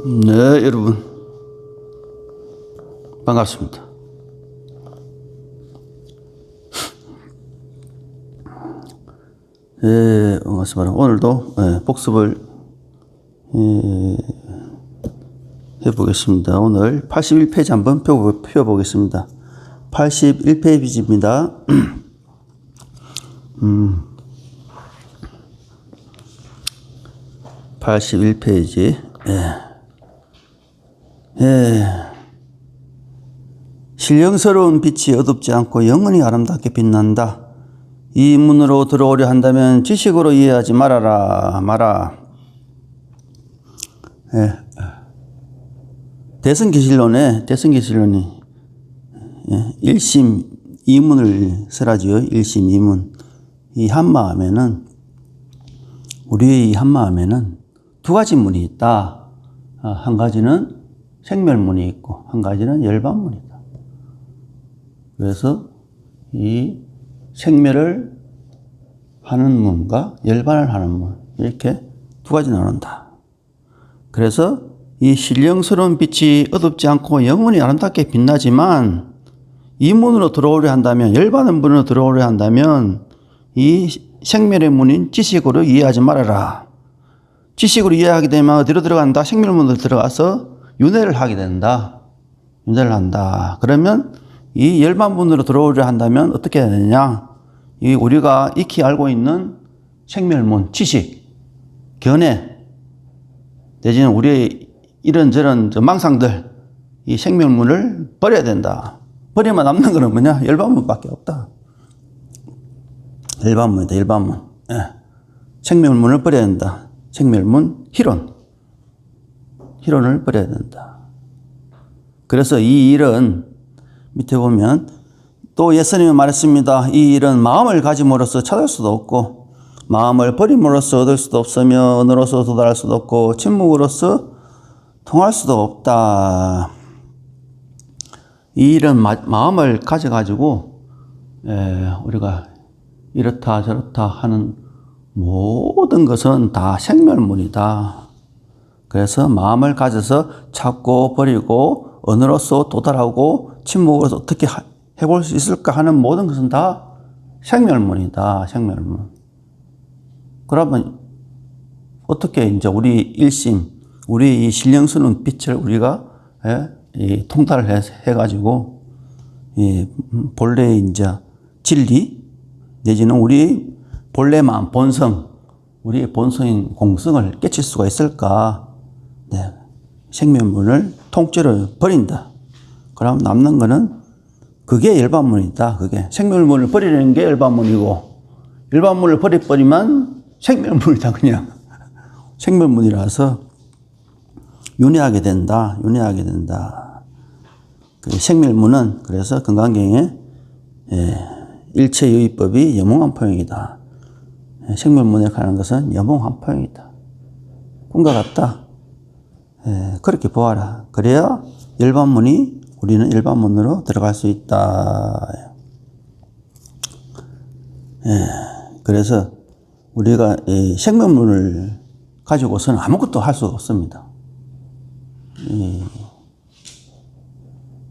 네, 여러분 반갑습니다. 반갑습니다. 오늘도 복습을 해보겠습니다. 오늘 81페이지 한번 펴보겠습니다. 81페이지입니다. 81페이지. 신령스러운 빛이 어둡지 않고 영원히 아름답게 빛난다. 이 문으로 들어오려 한다면 지식으로 이해하지 마라. 대승기실론이 1심 2문을 설하지요. 1심 2문. 이 한마음에는, 우리의 이 한마음에는 두 가지 문이 있다. 한 가지는 생멸문이 있고 한 가지는 열반문이다. 그래서 이 생멸을 하는 문과 열반을 하는 문, 이렇게 두 가지 나눈다. 그래서 이 신령스러운 빛이 어둡지 않고 영원히 아름답게 빛나지만 이 문으로 들어오려 한다면, 열반의 문으로 들어오려 한다면 이 생멸의 문인 지식으로 이해하지 말아라. 지식으로 이해하게 되면 어디로 들어간다? 생멸문으로 들어가서 윤회를 하게 된다. 윤회를 한다. 그러면 이 열반문으로 들어오려 한다면 어떻게 해야 되느냐? 이 우리가 익히 알고 있는 생멸문, 지식, 견해, 내지는 우리의 이런저런 망상들, 이 생멸문을 버려야 된다. 버리면 남는 거는 뭐냐? 열반문밖에 없다. 열반문이다, 열반문. 생멸문을 버려야 된다. 생멸문, 희론을 버려야 된다. 그래서 이 일은 밑에 보면 또 예수님이 말했습니다. 이 일은 마음을 가짐으로써 찾을 수도 없고 마음을 버림으로써 얻을 수도 없으며 언어로서 도달할 수도 없고 침묵으로서 통할 수도 없다. 이 일은 마음을 가져가지고 우리가 이렇다 저렇다 하는 모든 것은 다 생멸문이다. 그래서 마음을 가져서 찾고 버리고 언어로서 도달하고 침묵으로서 어떻게 해볼 수 있을까 하는 모든 것은 다 생멸문이다. 생멸문. 그러면 어떻게 이제 우리 일심, 우리 이 신령스러운 빛을 우리가 통달을 해가지고 이 본래의 이제 진리 내지는 우리 본래 마음, 본성, 우리의 본성인 공성을 깨칠 수가 있을까? 생멸문을 통째로 버린다. 그럼 남는 거는 그게 열반문이다. 그게 생멸문을 버리는 게 열반문이고, 열반문을 버리면 생멸문이다. 그냥 생멸문이라서 윤회하게 된다. 윤회하게 된다. 그 생멸문은 그래서 건강경에 일체유의법이 여몽한포용이다. 생멸문에 가는 것은 여몽한포용이다. 꿈과 같다. 그렇게 보아라. 그래야 열반문이, 우리는 열반문으로 들어갈 수 있다. 그래서 우리가 이 생멸문을 가지고서는 아무것도 할 수 없습니다.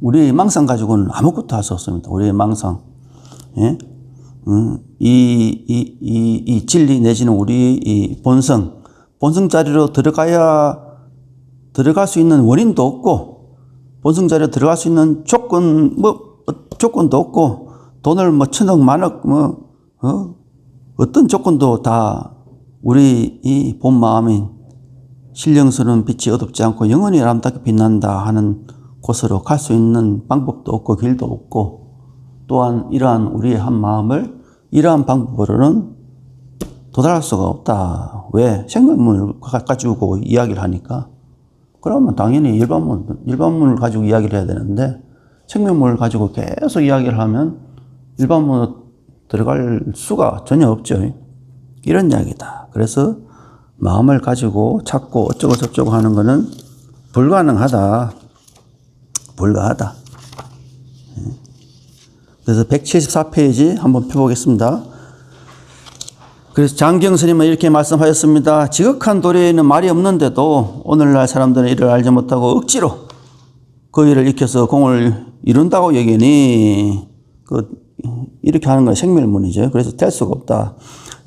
우리의 망상 가지고는 아무것도 할 수 없습니다. 우리의 망상. 이 진리 내지는 우리 이 본성 자리로 들어갈 수 있는 원인도 없고, 본성 자리로 들어갈 수 있는 조건도 없고, 돈을 천억 만억 어떤 조건도 다 우리 이 본 마음인 신령스러운 빛이 어둡지 않고 영원히 아름답게 빛난다 하는 곳으로 갈 수 있는 방법도 없고 길도 없고, 또한 이러한 우리의 한 마음을 이러한 방법으로는 도달할 수가 없다. 왜? 생멸문을 가지고 이야기를 하니까. 그러면 당연히 일반문을 가지고 이야기를 해야 되는데, 생멸문을 가지고 계속 이야기를 하면 일반문으로 들어갈 수가 전혀 없죠. 이런 이야기다. 그래서 마음을 가지고 찾고 어쩌고 저쩌고 하는 거는 불가능하다. 불가하다. 그래서 174페이지 한번 펴보겠습니다. 그래서 장경 스님은 이렇게 말씀하셨습니다. 지극한 도리에는 말이 없는데도 오늘날 사람들은 이를 알지 못하고 억지로 그 일을 익혀서 공을 이룬다고 여기니 이렇게 하는 건 생멸문이죠. 그래서 될 수가 없다.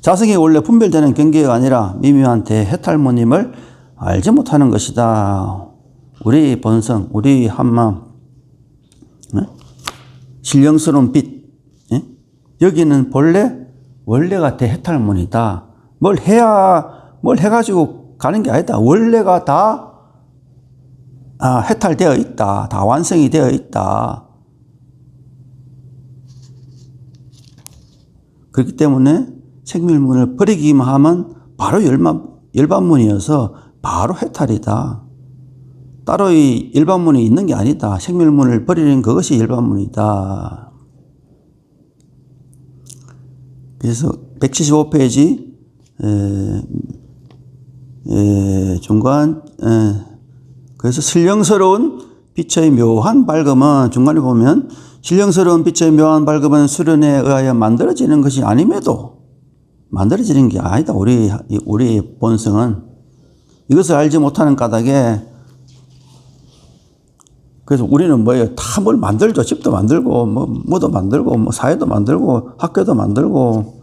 자성이 원래 분별되는 경계가 아니라 미묘한 대해탈무님을 알지 못하는 것이다. 우리 본성, 우리 한마음, 신령스러운 빛, 여기는 원래가 대해탈문이다. 뭘 해가지고 가는 게 아니다. 원래가 다 해탈되어 있다. 다 완성이 되어 있다. 그렇기 때문에 생멸문을 버리기만 하면 바로 열반문이어서 바로 해탈이다. 따로 이 열반문이 있는 게 아니다. 생멸문을 버리는 그것이 열반문이다. 그래서 175페이지 중간 그래서 신령스러운 빛의 묘한 밝음은 중간에 보면 신령스러운 빛의 묘한 밝음은 수련에 의하여 만들어지는 것이 아님에도 만들어지는 게 아니다. 우리 본성은 이것을 알지 못하는 까닭에 그래서 우리는 뭐예요? 다 뭘 만들죠. 집도 만들고 뭐도 만들고 사회도 만들고 학교도 만들고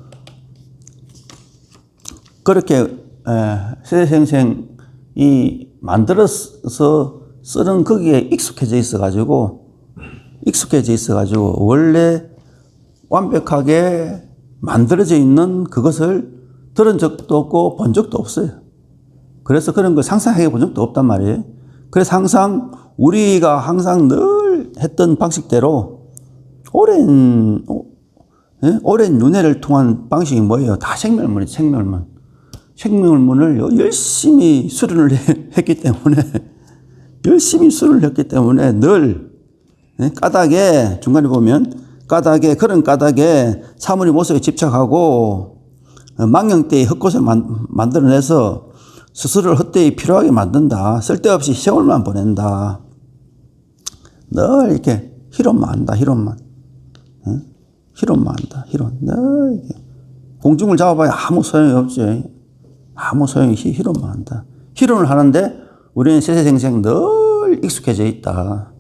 그렇게 세대생생 이 만들어서 쓰는 거기에 익숙해져 있어가지고 원래 완벽하게 만들어져 있는 그것을 들은 적도 없고 본 적도 없어요. 그래서 그런 걸 상상해 본 적도 없단 말이에요. 그래서 우리가 항상 늘 했던 방식대로 오랜 윤회를 통한 방식이 뭐예요? 다 생멸문이죠. 생멸문을 열심히 수련을 했기 때문에 늘 까닭에 중간에 보면 그런 까닭에 사물이 모습에 집착하고 망령때의 헛것을 만들어내서 스스로를 헛되이 필요하게 만든다. 쓸데없이 세월만 보낸다. 늘 이렇게 희론만 한다. 희론만 한다. 늘 이렇게 공중을 잡아봐야 아무 소용이 없지. 아무 소용이 희론만 한다. 희론을 하는데 우리는 세세생생 늘 익숙해져 있다.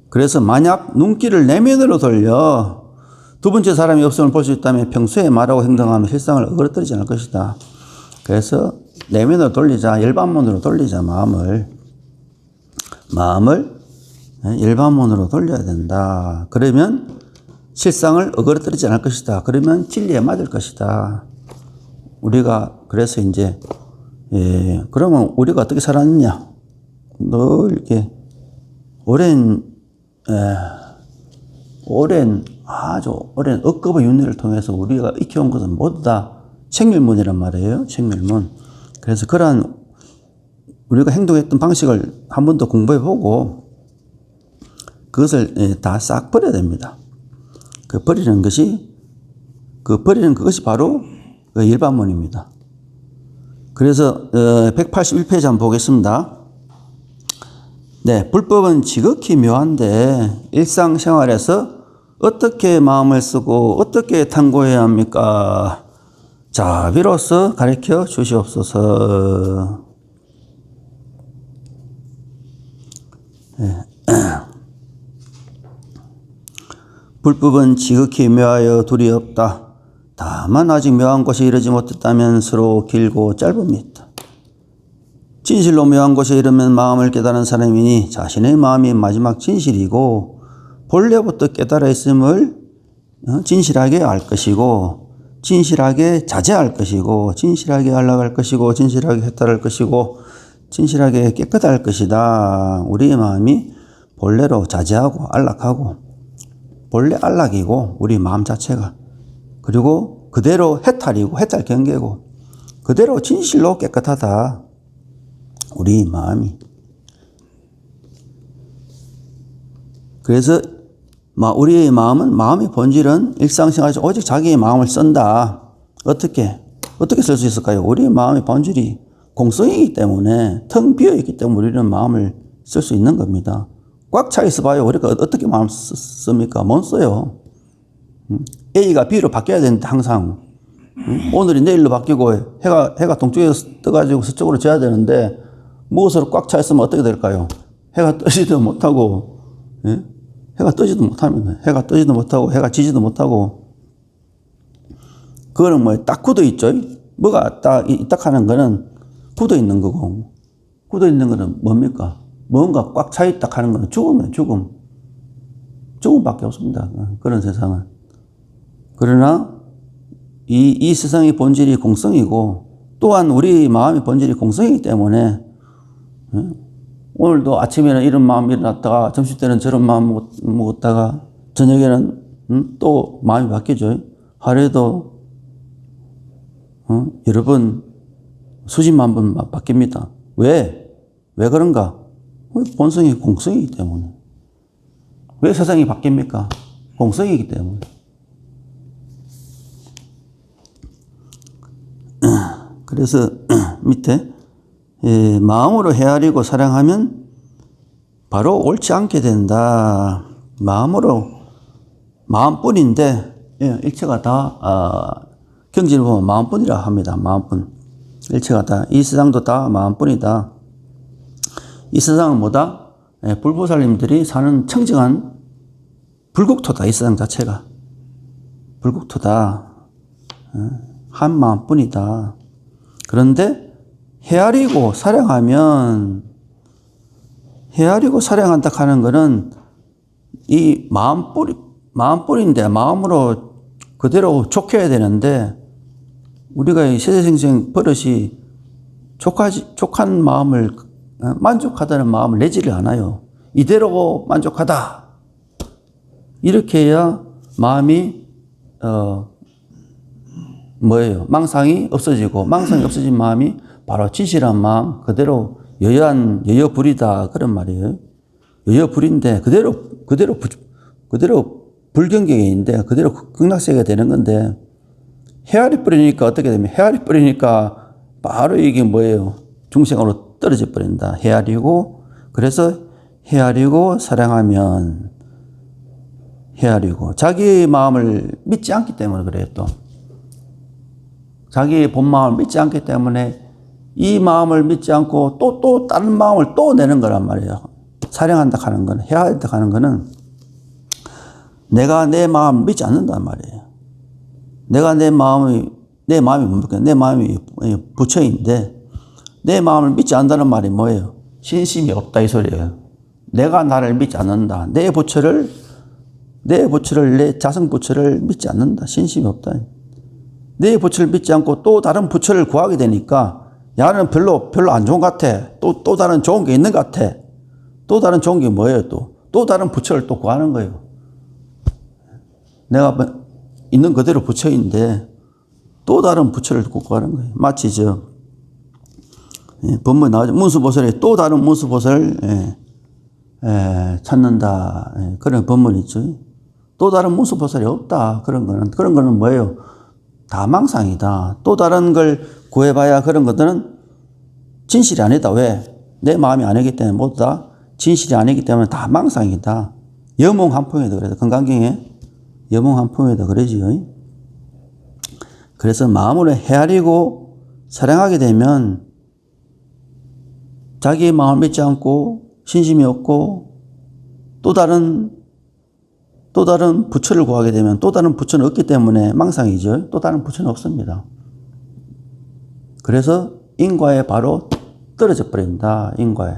그래서 만약 눈길을 내면으로 돌려 두 번째 사람이 없음을 볼 수 있다면 평소에 말하고 행동하면 실상을 어그러뜨리지 않을 것이다. 그래서 내면으로 돌리자. 열반문으로 돌리자. 마음을 열반문으로 돌려야 된다. 그러면 실상을 어그러뜨리지 않을 것이다. 그러면 진리에 맞을 것이다. 우리가 그래서 이제 그러면 우리가 어떻게 살았느냐? 늘 이렇게 아주 오랜 억겁의 윤회를 통해서 우리가 익혀온 것은 모두 다 생멸문이란 말이에요. 생멸문. 그래서 그러한 우리가 행동했던 방식을 한 번 더 공부해보고 그것을 다 싹 버려야 됩니다. 버리는 그것이 바로 일반문입니다. 그래서 181페이지 한번 보겠습니다. 네, 불법은 지극히 묘한데 일상생활에서 어떻게 마음을 쓰고 어떻게 탐구해야 합니까? 자, 비로소 가르쳐 주시옵소서. 네. 불법은 지극히 묘하여 둘이 없다. 다만 아직 묘한 곳에 이르지 못했다면 서로 길고 짧습니다. 진실로 묘한 곳에 이르면 마음을 깨달은 사람이니 자신의 마음이 마지막 진실이고 본래부터 깨달아 있음을 진실하게 알 것이고 진실하게 자제할 것이고 진실하게 안락할 것이고 진실하게 해탈할 것이고 진실하게 깨끗할 것이다. 우리의 마음이 본래로 자제하고 안락하고 본래 안락이고 우리 마음 자체가 그리고 그대로 해탈이고 해탈 경계고 그대로 진실로 깨끗하다. 우리 마음이. 그래서 우리의 마음의 본질은 일상생활에서 오직 자기의 마음을 쓴다. 어떻게 쓸 수 있을까요? 우리의 마음의 본질이 공성이기 때문에 텅 비어있기 때문에 우리는 마음을 쓸 수 있는 겁니다. 꽉 차 있어 봐요. 우리가 어떻게 마음을 씁니까? 못 써요. A가 B로 바뀌어야 되는데 항상 오늘이 내일로 바뀌고 해가 동쪽에서 떠가지고 서쪽으로 져야 되는데 무엇으로 꽉 차 있으면 어떻게 될까요? 해가 뜨지도 못하고, 예? 해가 뜨지도 못하면, 해가 뜨지도 못하고, 해가 지지도 못하고, 그거는 뭐 딱 굳어 있죠. 뭐가 딱 하는 거는 굳어 있는 거고, 굳어 있는 거는 뭡니까? 뭔가 꽉 차 있다 하는 거는 죽음이에요, 죽음. 죽음밖에 없습니다. 그런 세상은. 그러나 이 세상의 본질이 공성이고, 또한 우리 마음의 본질이 공성이기 때문에, 오늘도 아침에는 이런 마음 일어났다가 점심 때는 저런 마음 먹었다가 저녁에는 또 마음이 바뀌죠. 하루에도 여러 번 수십만 번 바뀝니다. 왜 그런가? 본성이 공성이기 때문에. 왜 세상이 바뀝니까? 공성이기 때문에. 그래서 밑에 마음으로 헤아리고 사랑하면 바로 옳지 않게 된다. 마음뿐인데, 일체가 다, 경지를 보면 마음뿐이라 합니다. 마음뿐. 일체가 다. 이 세상도 다 마음뿐이다. 이 세상은 뭐다? 불보살님들이 사는 청정한 불국토다. 이 세상 자체가. 불국토다. 한 마음뿐이다. 그런데 헤아리고 사랑한다 하는 거는 이 마음뿌리인데 마음으로 그대로 족해야 되는데 우리가 이 세세생생 버릇이 족한 마음을 만족하다는 마음을 내지를 않아요. 이대로 만족하다. 이렇게 해야 마음이 망상이 없어지고 망상이 없어진 마음이 바로 진실한 마음, 그대로 여여불이다. 그런 말이에요. 여여불인데, 그대로 불경계에 있는데, 그대로 극락세계가 되는 건데, 헤아리 뿌리니까 어떻게 되면, 헤아리 뿌리니까 바로 이게 뭐예요? 중생으로 떨어져 버린다. 헤아리고, 그래서 헤아리고 사랑하면, 자기의 마음을 믿지 않기 때문에 그래요, 또. 자기의 본 마음을 믿지 않기 때문에 이 마음을 믿지 않고 또 다른 마음을 또 내는 거란 말이에요. 사랑한다 하는 거는, 헤아린다 하는 거는 내가 내 마음을 믿지 않는단 말이에요. 내가 내 마음이 뭡니까? 내 마음이 부처인데 내 마음을 믿지 않는다는 말이 뭐예요? 신심이 없다 이 소리예요. 내가 나를 믿지 않는다. 내 부처를 내 자성 부처를 믿지 않는다. 신심이 없다. 내 부처를 믿지 않고 또 다른 부처를 구하게 되니까 야는 별로 안 좋은 것 같아. 또 다른 좋은 게 있는 것 같아. 또 다른 좋은 게 뭐예요? 또 다른 부처를 또 구하는 거예요. 내가 있는 그대로 부처인데 또 다른 부처를 구하는 거예요. 마치 법문에 나오죠. 문수보살이 또 다른 문수보살을 찾는다. 그런 법문이 있죠. 또 다른 문수보살이 없다. 그런 거는 뭐예요? 다 망상이다. 또 다른 걸 구해봐야 그런 것들은 진실이 아니다. 왜? 내 마음이 아니기 때문에 모두 다 진실이 아니기 때문에 다 망상이다. 여몽한풍에도 그래서 건강경에 여몽한풍에도 그러지요. 그래서 마음으로 헤아리고 사랑하게 되면 자기의 마음을 믿지 않고 신심이 없고 또 다른 부처를 구하게 되면 또 다른 부처는 없기 때문에 망상이죠. 또 다른 부처는 없습니다. 그래서 인과에 바로 떨어져 버린다. 인과에.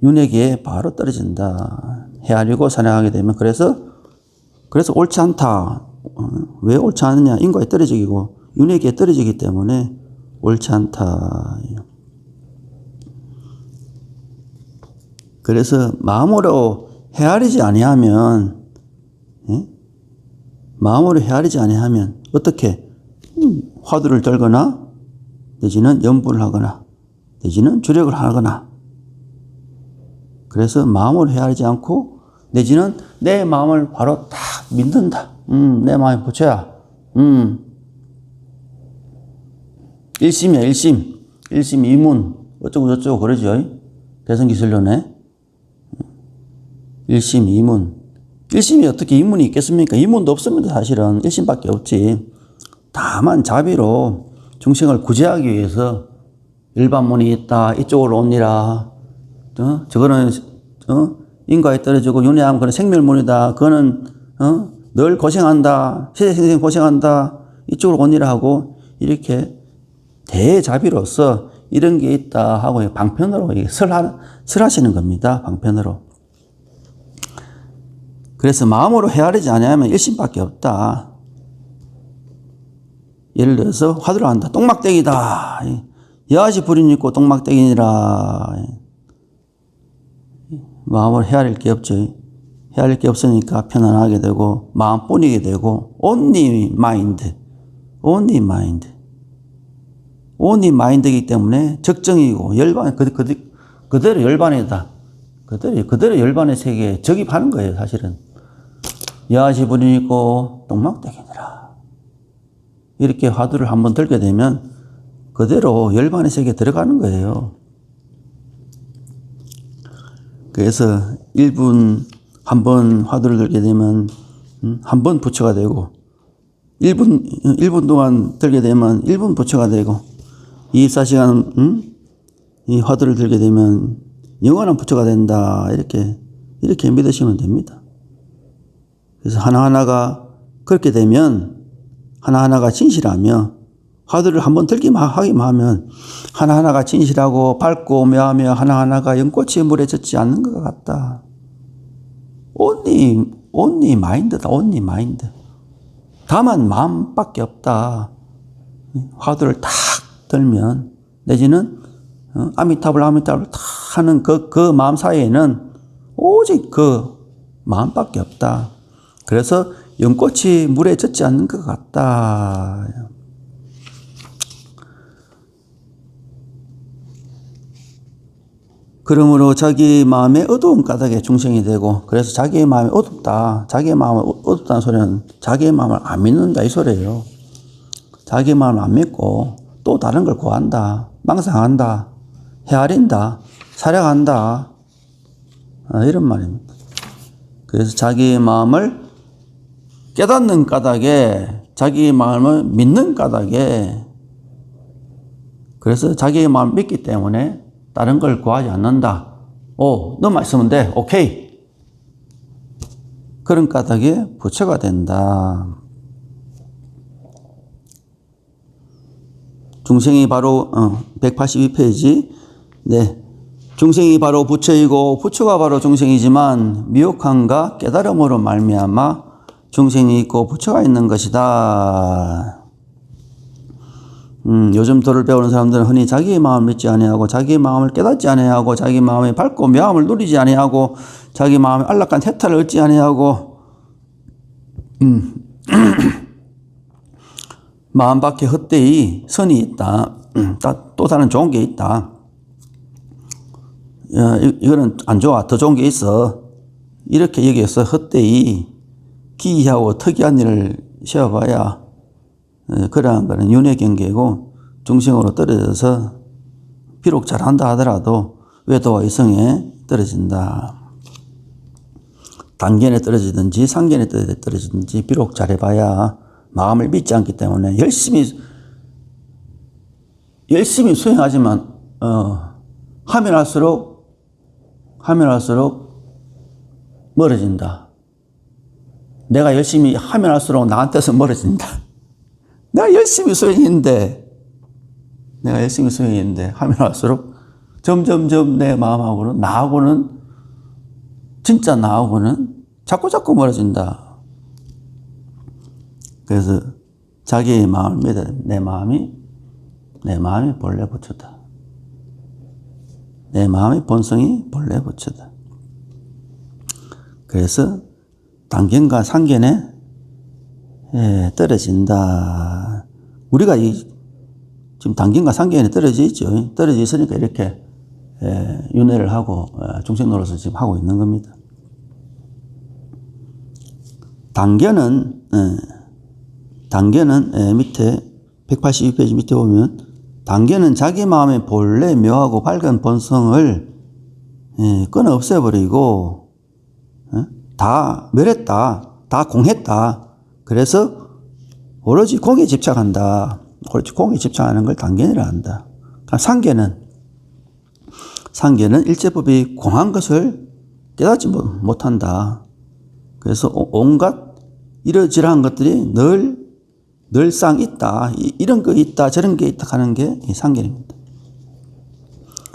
윤회기에 바로 떨어진다. 헤아리고 사랑하게 되면 그래서 옳지 않다. 왜 옳지 않느냐? 인과에 떨어지고 윤회기에 떨어지기 때문에 옳지 않다. 그래서 마음으로 헤아리지 아니하면 어떻게 화두를 들거나 내지는 연부를 하거나 내지는 주력을 하거나 그래서 마음으로 헤아리지 않고 내지는 내 마음을 바로 딱 믿는다. 내 마음이 부처야. 일심이야, 일심. 일심 이문 어쩌고 저쩌고 그러죠. 대성기술론에 일심 이문. 일심이 어떻게 이문이 있겠습니까? 이문도 없습니다. 사실은 일심밖에 없지. 다만 자비로 중생을 구제하기 위해서 일반문이 있다. 이쪽으로 옵니라. 저거는 인과에 떨어지고 윤회하면 그건 생멸문이다. 그거는 늘 고생한다. 세세생생 고생한다. 이쪽으로 옵니라 하고 이렇게 대자비로서 이런 게 있다 하고 방편으로 설하시는 겁니다. 방편으로. 그래서 마음으로 헤아리지 않으면 일심밖에 없다. 예를 들어서 화두를 한다. 똥막대기다. 여하시 불인 있고 똥막대기니라. 마음을 헤아릴 게 없죠. 헤아릴 게 없으니까 편안하게 되고 마음 뿐이게 되고 only mind. only mind. only mind이기 때문에 적정이고 열반 그대로 열반이다. 그대로 열반의 세계에 적입하는 거예요, 사실은. 여하시 불인 있고 똥막대기니라. 이렇게 화두를 한번 들게 되면 그대로 열반의 세계에 들어가는 거예요. 그래서 1분 한 번 화두를 들게 되면 한 번 부처가 되고 1분 동안 들게 되면 1분 부처가 되고 24시간 이 화두를 들게 되면 영원한 부처가 된다. 이렇게 믿으시면 됩니다. 그래서 하나하나가 그렇게 되면 하나하나가 진실하며 화두를 한번 들기만 하기만 하면 하나하나가 진실하고 밝고 묘하며 하나하나가 연꽃이 물에 젖지 않는 것 같다. only mind다. only mind. 다만 마음밖에 없다. 화두를 탁 들면 내지는 아미타불 탁 하는 그 마음 사이에는 오직 그 마음밖에 없다. 그래서 연꽃이 물에 젖지 않는 것 같다. 그러므로 자기 마음에 어두운 까닭에 중생이 되고 그래서 자기의 마음이 어둡다. 자기의 마음을 어둡다는 소리는 자기의 마음을 안 믿는다 이 소리예요. 자기의 마음을 안 믿고 또 다른 걸 구한다. 망상한다. 헤아린다. 사려한다. 이런 말입니다. 그래서 자기의 마음을 깨닫는 까닭에 자기의 마음을 믿는 까닭에 그래서 자기의 마음을 믿기 때문에 다른 걸 구하지 않는다. 너만 있으면 돼. 오케이. 그런 까닭에 부처가 된다. 중생이 바로 182페이지. 네. 중생이 바로 부처이고 부처가 바로 중생이지만 미혹함과 깨달음으로 말미암아 중생이 있고 부처가 있는 것이다. 요즘 도를 배우는 사람들은 흔히 자기의 마음을 믿지 아니하고 자기의 마음을 깨닫지 아니하고 자기 마음의 밝고 묘함을 누리지 아니하고 자기 마음의 안락한 해탈을 얻지 아니하고 마음 밖에 헛되이 선이 있다. 또 다른 좋은 게 있다. 이거는 안 좋아. 더 좋은 게 있어. 이렇게 여기서 헛되이 기이하고 특이한 일을 세워봐야 그러한 거는 윤회 경계고 중생으로 떨어져서 비록 잘한다 하더라도 외도와 이성에 떨어진다. 단견에 떨어지든지 상견에 떨어지든지 비록 잘해봐야 마음을 믿지 않기 때문에 열심히 수행하지만 하면 할수록 멀어진다. 내가 열심히 하면 할수록 나한테서 멀어진다. 내가 열심히 수행했는데 하면 할수록 점점점 내 마음하고는 진짜 나하고는 자꾸 멀어진다. 그래서 자기의 마음을 믿어야 됩니다. 내 마음이 본래 부처다. 내 마음의 본성이 본래 부처다. 그래서 단견과 상견에 떨어진다. 우리가 지금 단견과 상견에 떨어져 있죠. 떨어져 있으니까 이렇게 윤회를 하고 중생 노릇을 지금 하고 있는 겁니다. 단견은 밑에 182페이지 밑에 보면 단견은 자기 마음의 본래 묘하고 밝은 본성을 끊어 없애버리고 다 멸했다. 다 공했다. 그래서 오로지 공에 집착한다. 오로지 공에 집착하는 걸 단견이라 한다. 그러니까 상견은 일제법이 공한 것을 깨닫지 못한다. 그래서 온갖 이러지러한 것들이 늘상 있다. 이런 거 있다. 저런 게 있다 하는 게 상견입니다.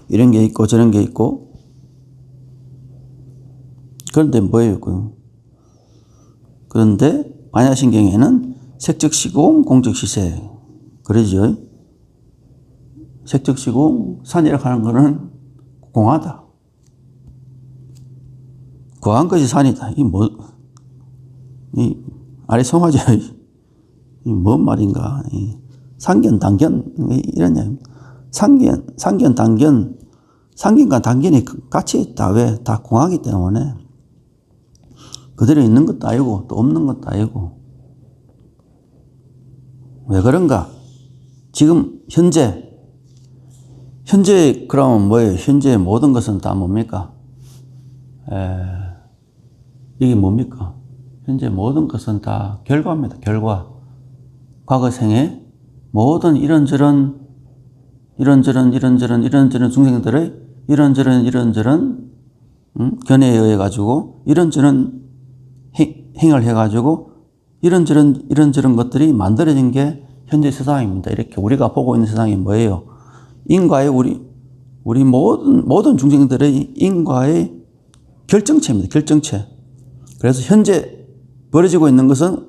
이런 게 있고 저런 게 있고. 그런데 뭐예요? 그런데 반야신경에는 색적시공, 공적시색. 그러죠. 색적시공, 산이라고 하는 것은 공하다. 공한 것이 산이다. 아리송하죠. 뭔 말인가. 상견, 단견, 이런 얘기. 상견, 단견, 상견과 단견이 같이 있다. 왜? 다 공하기 때문에. 그대로 있는 것도 아니고, 또 없는 것도 아니고. 왜 그런가? 지금, 현재, 그러면 뭐예요? 현재의 모든 것은 다 뭡니까? 이게 뭡니까? 현재 모든 것은 다 결과입니다. 결과. 과거 생에 모든 이런저런 중생들의 이런저런 견해에 의해 가지고 이런저런 행을 해 가지고 이런저런 것들이 만들어진 게 현재 세상입니다. 이렇게 우리가 보고 있는 세상이 뭐예요? 인과의 우리 모든 중생들의 인과의 결정체입니다. 결정체. 그래서 현재 벌어지고 있는 것은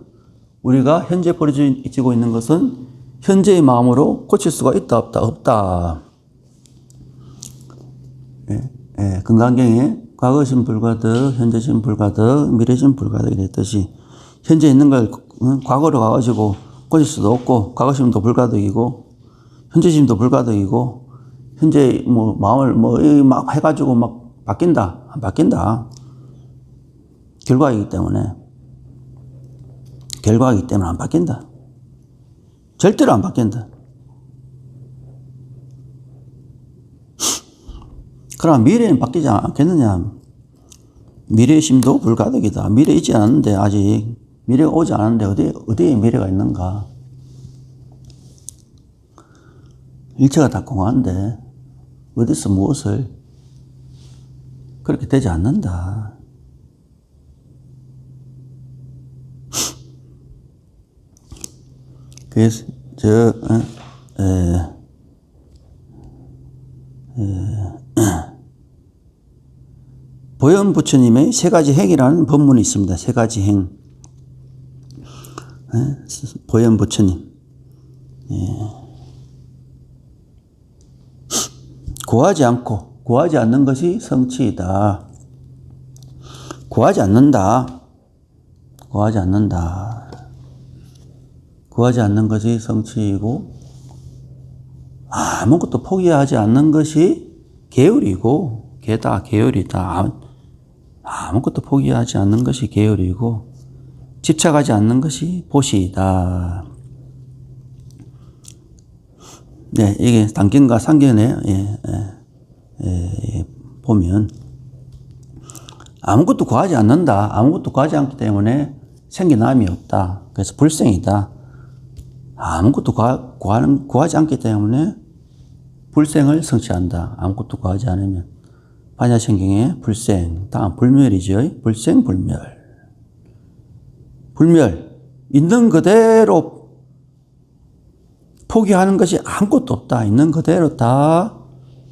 우리가 현재 벌어지고 있는 것은 현재의 마음으로 고칠 수가 있다 없다 없다. 금강경에 과거신 불가득, 현재신 불가득, 미래신 불가득 이랬듯이 현재 있는 걸 과거로 가가지고 고칠 수도 없고 과거심도 불가득이고 현재심도 불가득이고 현재 마음을 막 해가지고 막 바뀐다 안 바뀐다. 결과이기 때문에 안 바뀐다. 절대로 안 바뀐다. 그럼 미래는 바뀌지 않겠느냐? 미래의 심도 불가득이다. 미래 있지 않은데 아직 미래가 오지 않았는데 어디에 미래가 있는가? 일체가 다 공한데 어디서 무엇을 그렇게 되지 않는다. 그래서 보현 부처님의 세 가지 행이라는 법문이 있습니다. 세 가지 행. 보현 부처님. 구하지 않는 것이 성취이다. 구하지 않는다. 구하지 않는 것이 성취이고 아무것도 포기하지 않는 것이 계율이고 계율이다. 아무것도 포기하지 않는 것이 계율이고 집착하지 않는 것이 보시이다. 네, 이게 단견과 상견에 보면 아무것도 구하지 않는다. 아무것도 구하지 않기 때문에 생겨남이 없다. 그래서 불생이다. 아무것도 구하지 않기 때문에 불생을 성취한다. 아무것도 구하지 않으면. 반야신경의 불생, 다음 불멸이죠. 불생, 불멸. 있는 그대로 포기하는 것이 아무것도 없다. 있는 그대로 다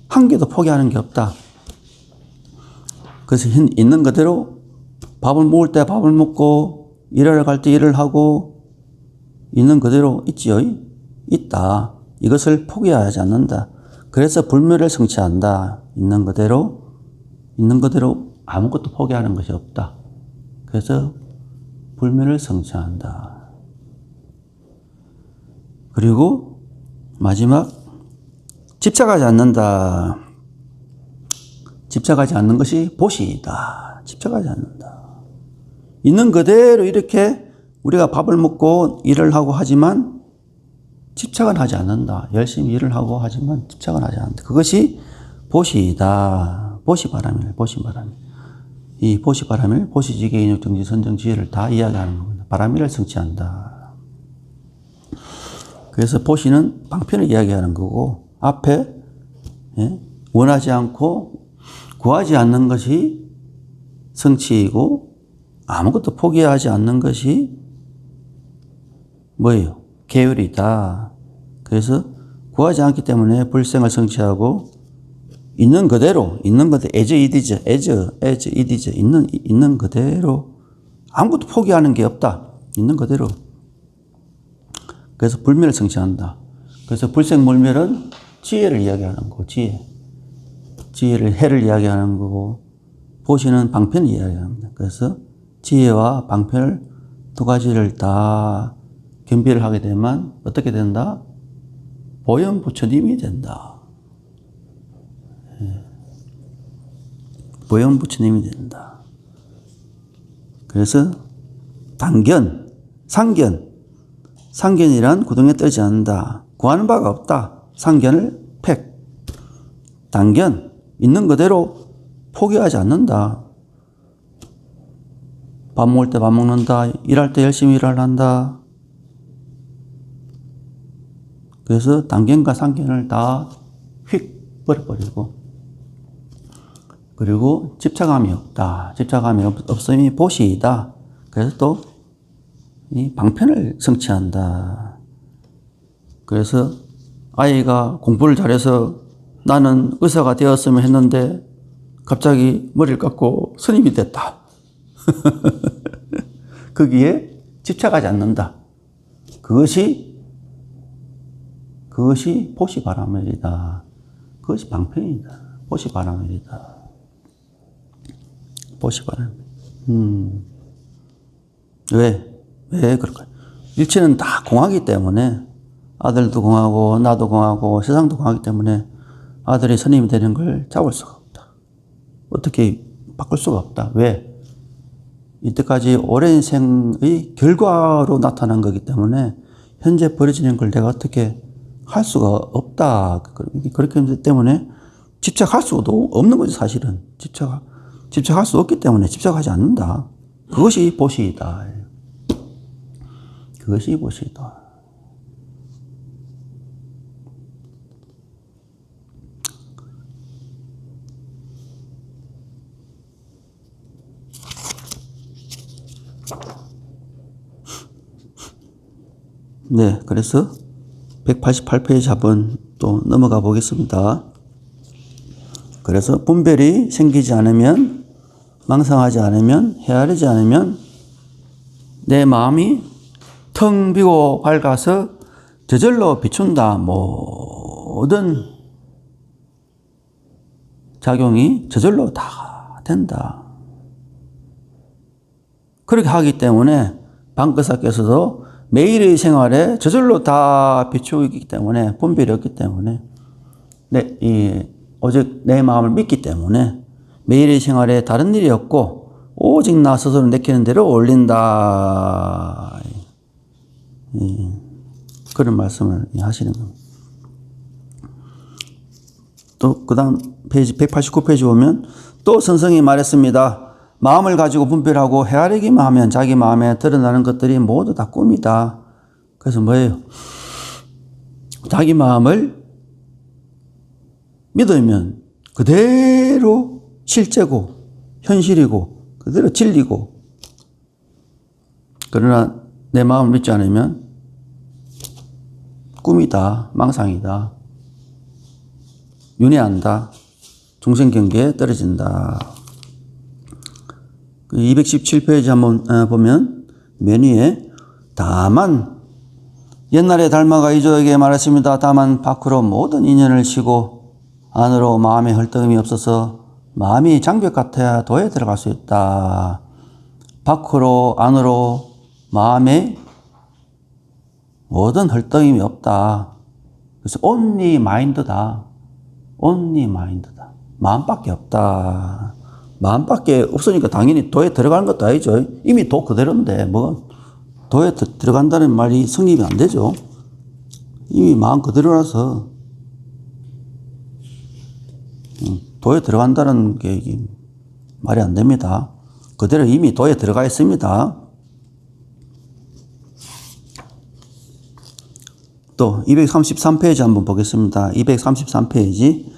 한 개도 포기하는 게 없다. 그래서 있는 그대로 밥을 먹을 때 밥을 먹고 일하러 갈 때 일을 하고 있는 그대로 있지요. 있다. 이것을 포기하지 않는다. 그래서 불멸을 성취한다. 있는 그대로 아무것도 포기하는 것이 없다. 그래서 불멸을 성취한다. 그리고 마지막 집착하지 않는다. 집착하지 않는 것이 보시이다. 집착하지 않는다. 있는 그대로 이렇게 우리가 밥을 먹고 일을 하고 하지만 집착은 하지 않는다. 열심히 일을 하고 하지만 집착은 하지 않는다. 그것이 보시이다. 보시바람일. 이 보시바람일, 보시지계, 인욕정지, 선정지혜를 다 이야기하는 겁니다. 바람일을 성취한다. 그래서 보시는 방편을 이야기하는 거고, 앞에 예? 원하지 않고 구하지 않는 것이 성취이고 아무것도 포기하지 않는 것이 뭐예요? 계율이다. 그래서 구하지 않기 때문에 불생을 성취하고 있는 그대로 as it is 있는 그대로 아무것도 포기하는 게 없다. 있는 그대로. 그래서 불멸을 성취한다. 그래서 불생불멸은 지혜를 이야기하는 거고, 지혜를 해를 이야기하는 거고, 보시는 방편을 이야기합니다. 그래서 지혜와 방편을 두 가지를 다 겸비를 하게 되면 어떻게 된다? 보현부처님이 된다. 보현부처님이 된다. 그래서 단견, 상견이란 구덩이에 떨지 않는다. 구하는 바가 없다. 상견을 팩. 단견, 있는 그대로 포기하지 않는다. 밥 먹을 때 밥 먹는다. 일할 때 열심히 일을 한다. 그래서 단견과 상견을 다 휙 버려버리고, 그리고 집착감이 없다. 집착감이 없음이 보시이다. 그래서 또 이 방편을 성취한다. 그래서 아이가 공부를 잘해서 나는 의사가 되었으면 했는데 갑자기 머리를 깎고 스님이 됐다. 거기에 집착하지 않는다. 그것이 보시바라밀이다. 그것이 방편이다. 보시바라밀이다. 보시바라밀. 왜 그럴까요? 일체는 다 공하기 때문에, 아들도 공하고 나도 공하고 세상도 공하기 때문에 아들이 스님이 되는 걸 잡을 수가 없다. 어떻게 바꿀 수가 없다. 왜? 이때까지 오랜 생의 결과로 나타난 거기 때문에 현재 벌어지는 걸 내가 어떻게 할 수가 없다. 그렇기 때문에 집착할 수도 없는 거지, 사실은. 집착할 수 없기 때문에 집착하지 않는다. 그것이 보시이다. 그것이 보시이다. 네, 그래서 188페이지 한번 또 넘어가 보겠습니다. 그래서 분별이 생기지 않으면, 망상하지 않으면, 헤아리지 않으면 내 마음이 텅 비고 밝아서 저절로 비춘다. 모든 작용이 저절로 다 된다. 그렇게 하기 때문에 방거사께서도 매일의 생활에 저절로 다 비추기 때문에, 분별이 없기 때문에, 오직 내 마음을 믿기 때문에 매일의 생활에 다른 일이 없고 오직 나 스스로 내키는 대로 올린다. 그런 말씀을 하시는 겁니다. 또 그 다음 페이지 189페이지 보면 또 선생이 말했습니다. 마음을 가지고 분별하고 헤아리기만 하면 자기 마음에 드러나는 것들이 모두 다 꿈이다. 그래서 뭐예요? 자기 마음을 믿으면 그대로 실제고 현실이고 그대로 진리고, 그러나 내 마음을 믿지 않으면 꿈이다, 망상이다, 윤회한다, 중생경계에 떨어진다. 217페이지 한번 보면 맨 위에 다만 옛날에 달마가 이조에게 말했습니다. 다만 밖으로 모든 인연을 쉬고 안으로 마음에 헐떡임이 없어서 마음이 장벽 같아야 도에 들어갈 수 있다. 밖으로 안으로 마음에 모든 헐떡임이 없다. 그래서 only mind다. only mind다. 마음밖에 없다. 마음밖에 없으니까 당연히 도에 들어가는 것도 아니죠. 이미 도 그대로인데 뭐 도에 들어간다는 말이 성립이 안 되죠. 이미 마음 그대로라서 도에 들어간다는 게 말이 안 됩니다. 그대로 이미 도에 들어가 있습니다. 또 233페이지 한번 보겠습니다. 233페이지.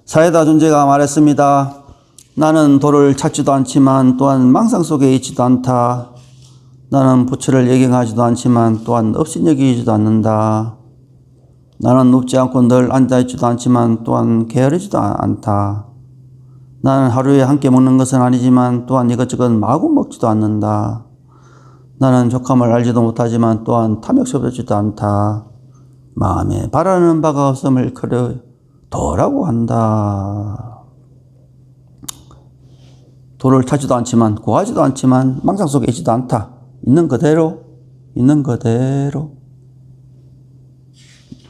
사에다 존재가 말했습니다. 나는 도를 찾지도 않지만 또한 망상 속에 있지도 않다. 나는 부처를 예경하지도 않지만 또한 업신여기지도 않는다. 나는 눕지 않고 늘 앉아있지도 않지만 또한 게으르지도 않다. 나는 하루에 한 끼 먹는 것은 아니지만 또한 이것저것 마구 먹지도 않는다. 나는 족함을 알지도 못하지만 또한 탐욕스럽지도 않다. 마음에 바라는 바가 없음을 일컬어 도라고 한다. 도를 찾지도 않지만 구하지도 않지만 망상 속에 있지도 않다. 있는 그대로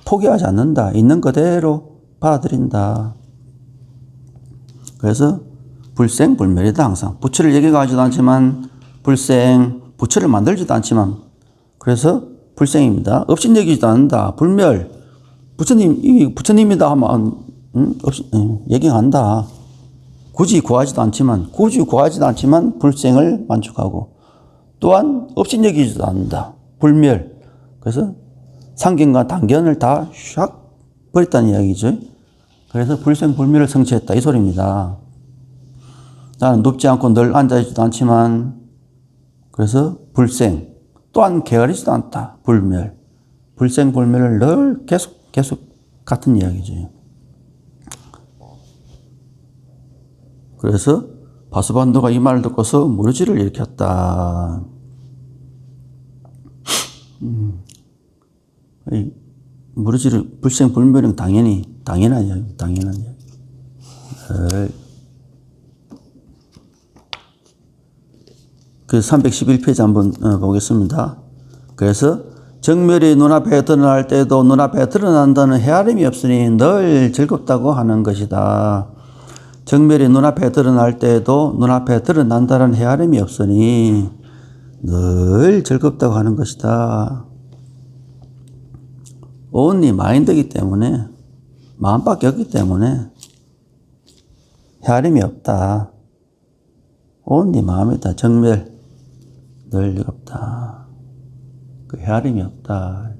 포기하지 않는다. 있는 그대로 받아들인다. 그래서 불생불멸이다. 항상 부처를 얘기하지도 않지만 부처를 만들지도 않지만 그래서 불생입니다. 업신여기지도 않는다. 불멸. 부처님이다 하면 얘기한다. 굳이 구하지도 않지만 불생을 만족하고 또한 업신여기지도 않는다. 불멸. 그래서 상견과 단견을 다 샥 버렸다는 이야기죠. 그래서 불생불멸을 성취했다. 이 소리입니다. 나는 눕지 않고 늘 앉아있지도 않지만 그래서 불생. 또한 게으르지도 않다. 불멸. 불생불멸을 늘 계속 같은 이야기죠. 그래서 바수반도가 이 말을 듣고서 무르지를 일으켰다. 무르지를 불생불멸은 당연한 이야기. 그 311페이지 한번 보겠습니다. 그래서 정멸이 눈앞에 드러날 때도 눈앞에 드러난다는 헤아림이 없으니 늘 즐겁다고 하는 것이다. 정멸이 눈앞에 드러날 때도 눈앞에 드러난다는 헤아림이 없으니 늘 즐겁다고 하는 것이다. only 마인드이기 때문에 마음밖에 없기 때문에 헤아림이 없다. only 마음이다. 정멸 늘 즐겁다. 그 헤아림이 없다.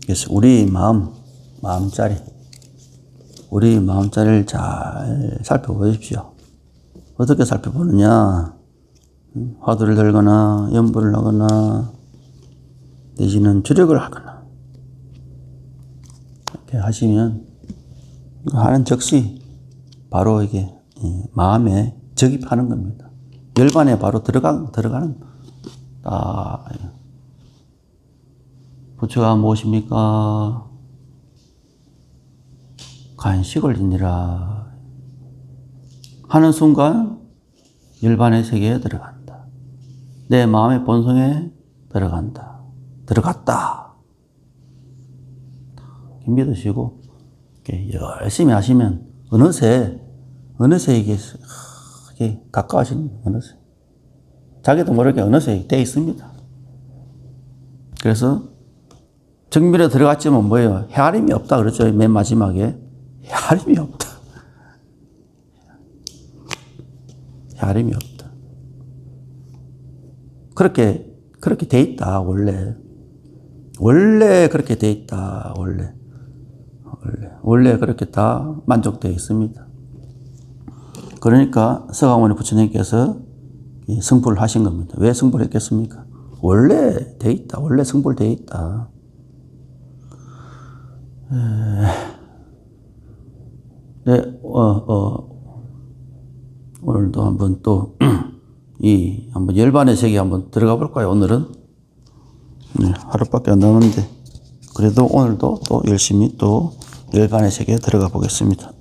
그래서 우리 마음자리를 잘 살펴보십시오. 어떻게 살펴보느냐? 화두를 들거나 연부를 하거나 내지는 주력을 하거나 이렇게 하시면 하는 즉시 바로 이게 마음에 적입하는 겁니다. 열반에 바로 들어가는 부처가 무엇입니까? 간식을이니라 하는 순간 열반의 세계에 들어간다. 내 마음의 본성에 들어갔다. 믿으시고 열심히 하시면 어느새 이게 가까워지는 어느새 자기도 모르게 어느새 돼 있습니다. 그래서 정밀에 들어갔지만 뭐예요? 헤아림이 없다 그러죠. 맨 마지막에 헤아림이 없다. 헤아림이 없다. 그렇게 돼 있다. 원래 그렇게 돼 있다. 원래 그렇게 다 만족되어 있습니다. 그러니까 서가모니 부처님께서 승불을 하신 겁니다. 왜 승불을 했겠습니까? 원래 돼 있다. 원래 승불되어 있다. 네, 오늘도 한번 또 한번 열반의 세계 한번 들어가 볼까요? 오늘은 하루밖에 안 남았는데 그래도 오늘도 또 열심히 또 열반의 세계에 들어가 보겠습니다.